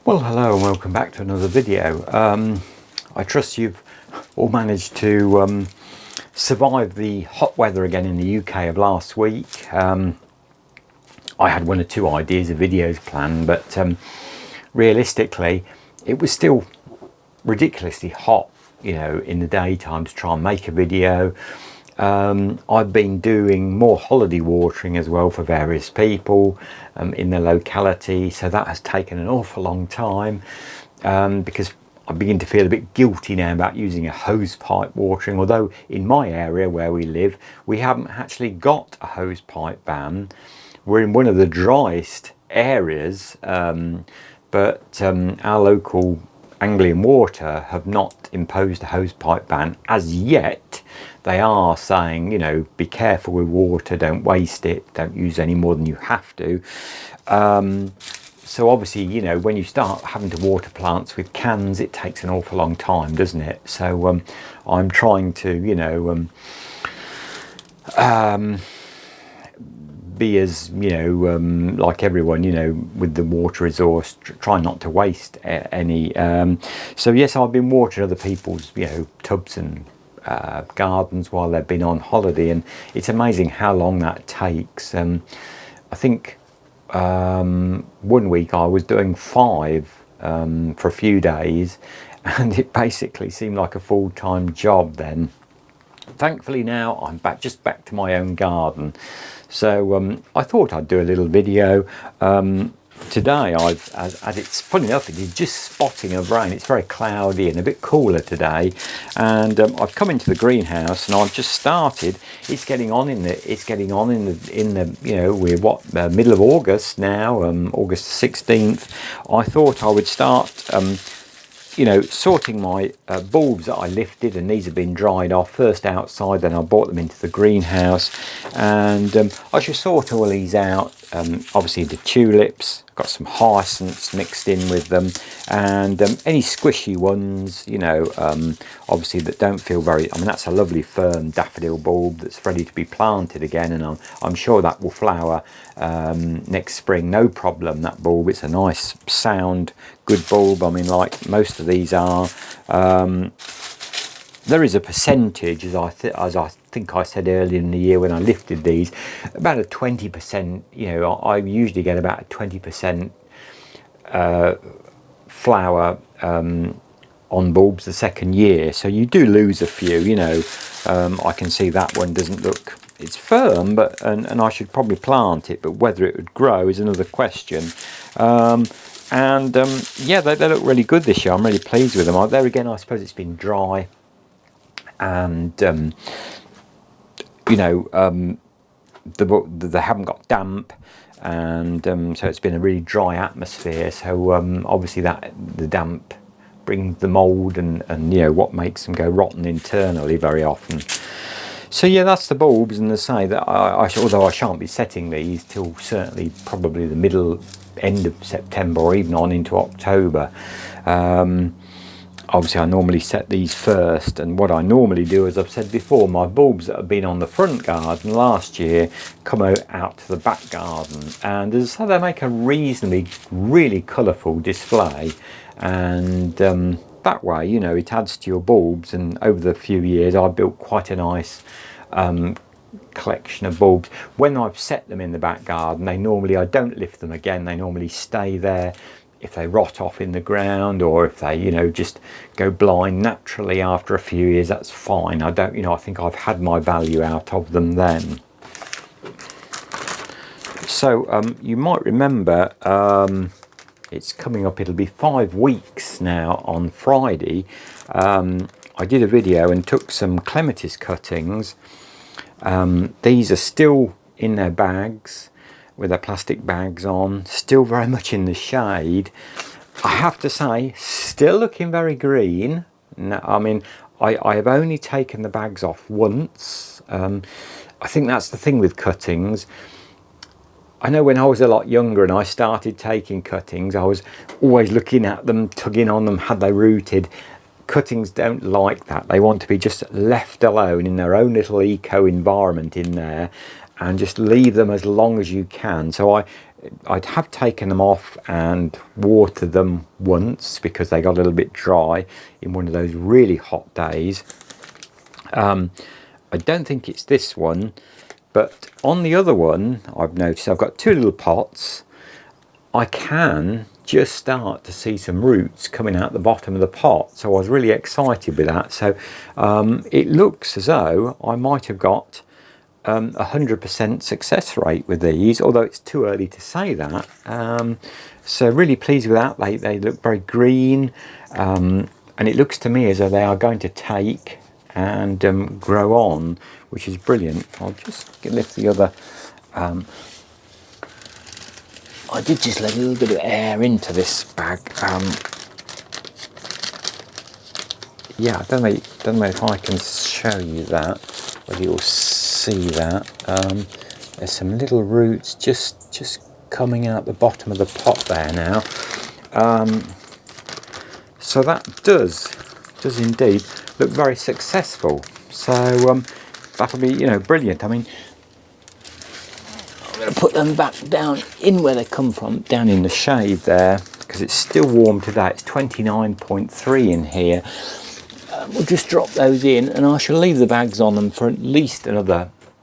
Well, hello and welcome back to another video. I trust you've all managed to survive the hot weather again in the UK of last week. I had one or two ideas of videos planned, but realistically it was still ridiculously hot, you know, in the daytime to try and make a video. I've been doing more holiday watering as well for various people in the locality, so that has taken an awful long time because I begin to feel a bit guilty now about using a hose pipe watering, although in my area where we live we haven't actually got a hose pipe ban. We're in one of the driest areas, but our local Anglian Water have not imposed a hose pipe ban as yet. They are saying, you know, be careful with water, don't waste it, don't use any more than you have to. So obviously, you know, when you start having to water plants with cans, it takes an awful long time, doesn't it? So I'm trying to, you know, be as, you know, like everyone, you know, with the water resource, try not to waste any. So yes, I've been watering other people's, you know, tubs and gardens while they've been on holiday, and it's amazing how long that takes. I think one week I was doing 5 for a few days, and it basically seemed like a full-time job then. Thankfully now I'm just back to my own garden, so I thought I'd do a little video. Today, as it's funny enough, it is just spotting of rain. It's very cloudy and a bit cooler today, and I've come into the greenhouse and I've just started. It's getting on in the you know, we're what, middle of August now, August 16th. I thought I would start you know, sorting my bulbs that I lifted, and these have been dried off first outside, then I brought them into the greenhouse, and I should sort all these out. Obviously the tulips, got some hyacinths mixed in with them, and any squishy ones, you know, obviously that don't feel very, I mean, that's a lovely firm daffodil bulb that's ready to be planted again, and I'm sure that will flower next spring, no problem, that bulb. It's a nice sound good bulb. I mean, like most of these are. There is a percentage, as I think I said earlier in the year when I lifted these, about a 20%, you know, I usually get about a 20% flower on bulbs the second year, so you do lose a few, you know. I can see that one doesn't look, it's firm, but and I should probably plant it, but whether it would grow is another question. Yeah, they look really good this year. I'm really pleased with them. There again, I suppose it's been dry, and you know, they haven't got damp, and so it's been a really dry atmosphere. So obviously the damp brings the mould and you know, what makes them go rotten internally very often. So yeah, that's the bulbs, and as I say, that although I shan't be setting these till certainly probably the end of September or even on into October. Obviously I normally set these first, and what I normally do, as I've said before, my bulbs that have been on the front garden last year come out to the back garden, and as I say, they make a really colourful display, and that way, you know, it adds to your bulbs. And over the few years I built quite a nice collection of bulbs. When I've set them in the back garden, I don't lift them again, they normally stay there. If they rot off in the ground, or if they, you know, just go blind naturally after a few years, that's fine. I don't, you know, I think I've had my value out of them then. So you might remember, it's coming up, it'll be 5 weeks now on Friday. I did a video and took some clematis cuttings. These are still in their bags, with their plastic bags on, still very much in the shade. I have to say, still looking very green. Now, I mean, I have only taken the bags off once. I think that's the thing with cuttings. I know when I was a lot younger and I started taking cuttings, I was always looking at them, tugging on them, had they rooted. Cuttings don't like that. They want to be just left alone in their own little eco environment in there, and just leave them as long as you can. So I'd have taken them off and watered them once because they got a little bit dry in one of those really hot days. I don't think it's this one, but on the other one I've noticed I've got two little pots. I can just start to see some roots coming out the bottom of the pot, so I was really excited with that. So it looks as though I might have got 100% success rate with these, although it's too early to say that. So really pleased with that. They look very green, and it looks to me as though they are going to take and grow on, which is brilliant. I'll just lift the other. I did just let a little bit of air into this bag. Yeah, I don't know if I can show you that, whether you'll see that. There's some little roots just coming out the bottom of the pot there now. So that does indeed look very successful. So that'll be, you know, brilliant. I mean, I'm going to put them back down in where they come from, down in the shade there, because it's still warm today. It's 29.3 in here. We'll just drop those in, and I shall leave the bags on them for at least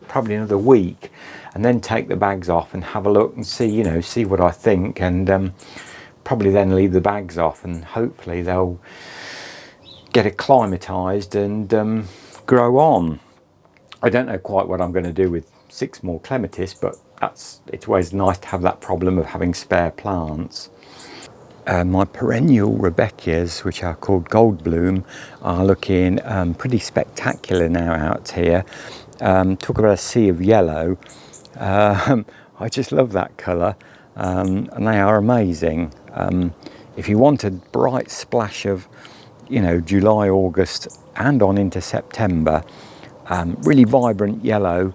probably another week, and then take the bags off and have a look and see, you know, see what I think, and probably then leave the bags off, and hopefully they'll get acclimatized and grow on. I don't know quite what I'm going to do with 6 more clematis, but it's always nice to have that problem of having spare plants. My perennial Rebecchias, which are called Gold Bloom, are looking pretty spectacular now out here. Talk about a sea of yellow. I just love that colour, and they are amazing. If you want a bright splash of, you know, July, August and on into September, really vibrant yellow,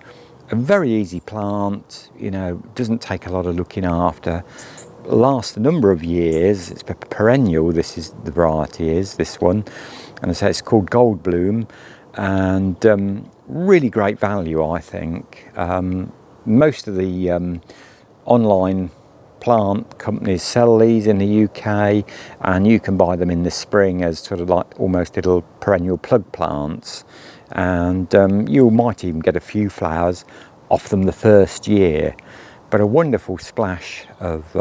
a very easy plant, you know, doesn't take a lot of looking after. Lasts a number of years. It's a perennial, this is the variety, is this one, and I say it's called Gold Bloom, and really great value, I think. Most of the online plant companies sell these in the UK, and you can buy them in the spring as sort of like almost little perennial plug plants, and you might even get a few flowers off them the first year, but a wonderful splash of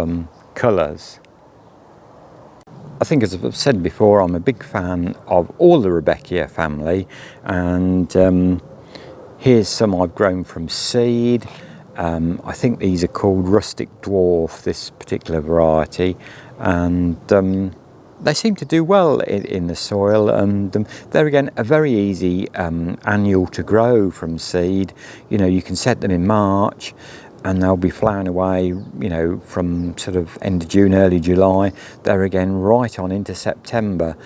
colours. I think, as I've said before, I'm a big fan of all the Rebecchia family, and here's some I've grown from seed. I think these are called Rustic Dwarf, this particular variety, and they seem to do well in the soil, and they're again a very easy annual to grow from seed. You know, you can set them in March and they'll be flowering away, you know, from sort of end of June, early July. They're again right on into September.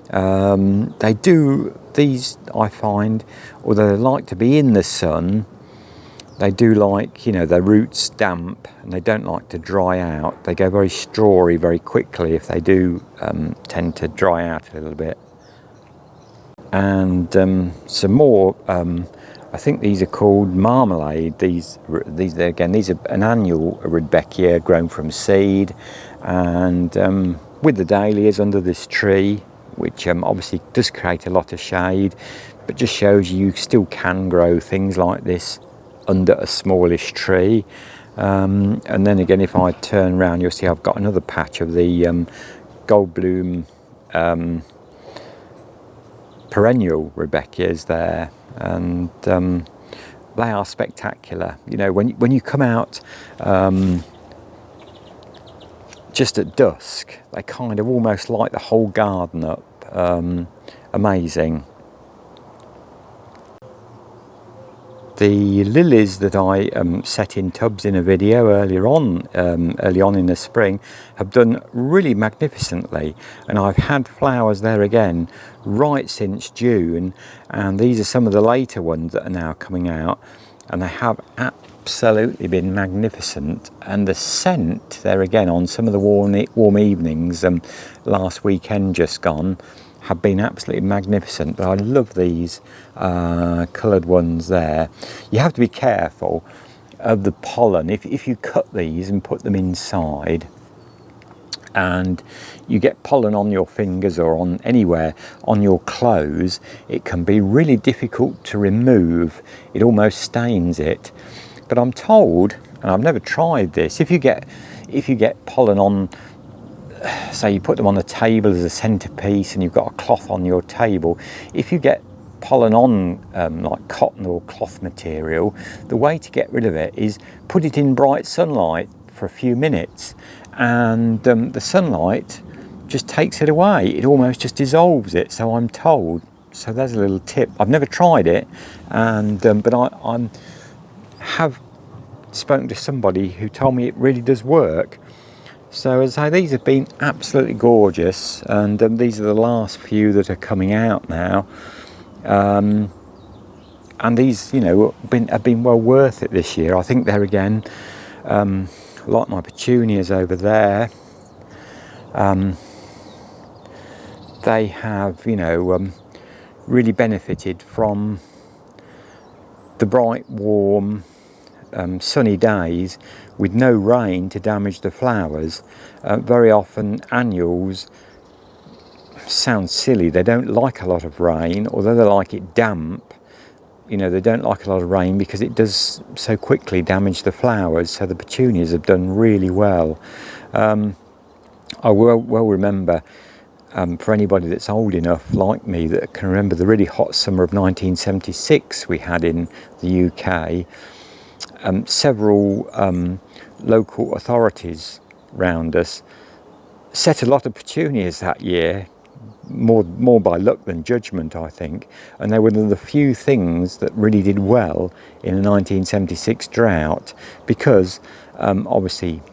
They do, these I find, although they like to be in the sun, they do like, you know, their roots damp, and they don't like to dry out. They go very strawy very quickly if they do tend to dry out a little bit. And some more, I think these are called Marmalade. These again, these are an annual Rudbeckia grown from seed, and with the dahlias under this tree, which obviously does create a lot of shade, but just shows you still can grow things like this under a smallish tree. And then again, if I turn around, you'll see I've got another patch of the Gold Bloom perennial Rebecchias there, and they are spectacular. You know, when you come out just at dusk, they kind of almost light the whole garden up. Amazing. The lilies that I set in tubs in a video early on in the spring have done really magnificently, and I've had flowers there again right since June, and these are some of the later ones that are now coming out, and they have absolutely been magnificent. And the scent there again on some of the warm evenings last weekend just gone have been absolutely magnificent. But I love these coloured ones there. You have to be careful. of the pollen. If you cut these and put them inside, and you get pollen on your fingers or on anywhere on your clothes, it can be really difficult to remove. It almost stains it. But I'm told, and I've never tried this, if you get pollen on, say you put them on the table as a centerpiece and you've got a cloth on your table, if you get pollen on like cotton or cloth material, the way to get rid of it is put it in bright sunlight for a few minutes, and the sunlight just takes it away. It almost just dissolves it, so I'm told. So there's a little tip. I've never tried it, and but I have spoken to somebody who told me it really does work. So as I say, these have been absolutely gorgeous, and these are the last few that are coming out now. And these, you know, have been well worth it this year. I think they're again, like my petunias over there, they have, you know, really benefited from the bright, warm, sunny days with no rain to damage the flowers. Very often annuals, sounds silly, they don't like a lot of rain, although they like it damp. You know, they don't like a lot of rain because it does so quickly damage the flowers. So the petunias have done really well. I well remember, for anybody that's old enough like me that can remember the really hot summer of 1976 we had in the UK, several local authorities round us set a lot of petunias that year, more by luck than judgment, I think, and they were one of the few things that really did well in the 1976 drought, because obviously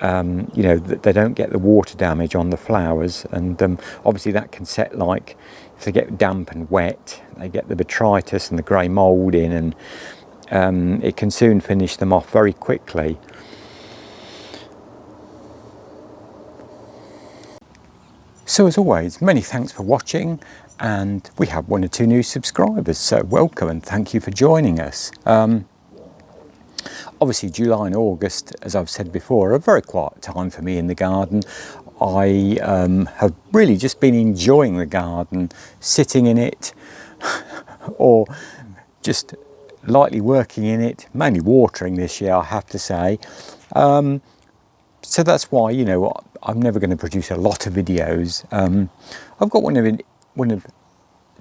you know, they don't get the water damage on the flowers, and obviously that can set, like if they get damp and wet, they get the botrytis and the grey mould in, and it can soon finish them off very quickly. So as always, many thanks for watching, and we have 1 or 2 new subscribers, so welcome and thank you for joining us. Obviously July and August, as I've said before, are a very quiet time for me in the garden. I have really just been enjoying the garden, sitting in it or just lightly working in it, mainly watering this year, I have to say. So that's why, you know, I'm never going to produce a lot of videos. I've got one of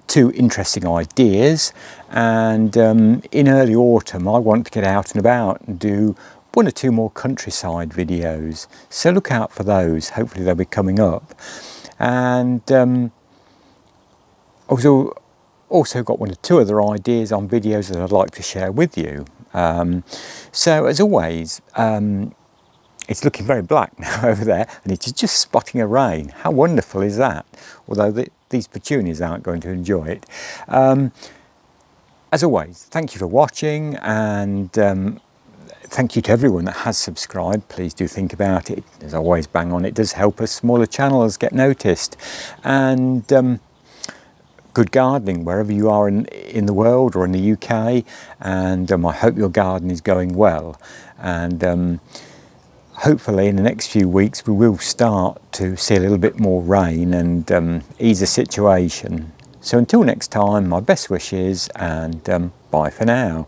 2 interesting ideas, and in early autumn I want to get out and about and do 1 or 2 more countryside videos. So look out for those. Hopefully they'll be coming up. And also got 1 or 2 other ideas on videos that I'd like to share with you. So as always, it's looking very black now over there, and it's just spotting a rain. How wonderful is that? Although these petunias aren't going to enjoy it. As always, thank you for watching, and thank you to everyone that has subscribed. Please do think about it. As always, bang on. It does help us smaller channels get noticed. And good gardening wherever you are in the world or in the UK. And I hope your garden is going well. And hopefully in the next few weeks we will start to see a little bit more rain and ease the situation. So until next time, my best wishes, and bye for now.